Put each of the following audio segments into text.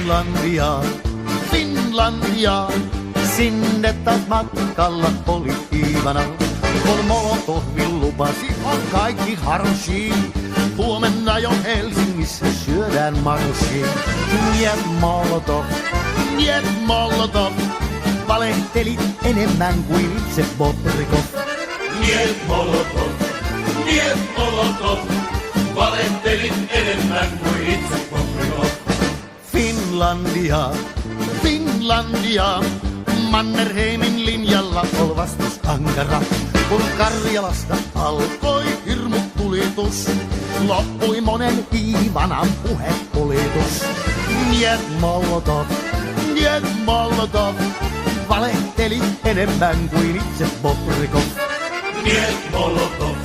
Finlandia, Finlandia. Sinne taas matkalla oli Iivana, kun Molotovin lupasi on kaikki harshi. Huomenna jo Helsingissä syödään marssi. Niet Molotov, niet Molotov, valehtelit enemmän kuin itse Bobrikov. Niet Molotov, niet Molotov, valehtelit enemmän kuin itse Bobrikov. Finlandia, Finlandia, Mannerheimin linjalla ol vastus ankara. Kun Karjalasta alkoi hirmutulitus, loppui monen Iivanan puhepolitus. Niet Molotov, niet Molotov, valehteli enemmän kuin itse Bobrikov. Niet Molotov,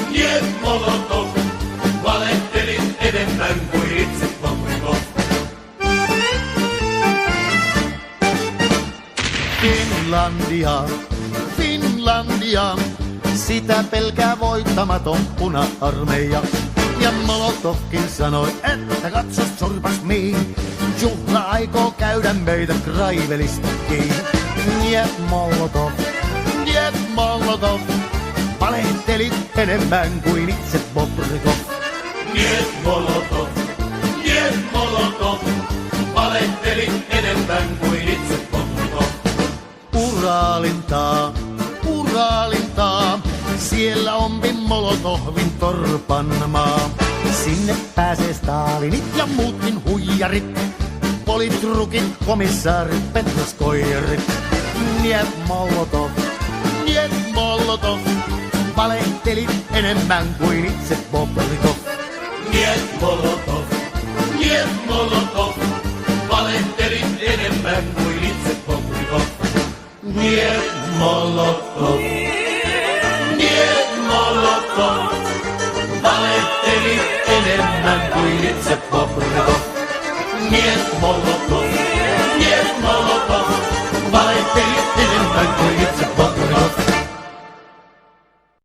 niet Molotov, valehteli enemmän kuin itse Bobrikov. Finlandia, Finlandia, sitä pelkää voittamaton puna-armeija. Ja Molotovkin sanoi, että katso sorpas miin, juhla aikoo käydä meitä Kraivelista kiinni. Niet Molotov, niet Molotov, valehtelit enemmän kuin itse Bobrikov. Niet Molotov, niet Molotov, valehtelit enemmän kuin itse Bobrikov. Uraalintaa, Uraalintaa, siellä on Molotovin torpanmaa. Sinne pääsee Stalinit ja muutkin huijarit, politrukit, komissaarit, pentraskoijarit. Niet Molotov, niet Molotov, valehtelit enemmän kuin itse Bobrikov. Niet Molotov, niet Molotov, valehtelit enemmän kuin itse Bobrikov. Niet Molotov, niet Molotov, valehtelit enemmän kuin itse Bobrikov. Niet Molotov.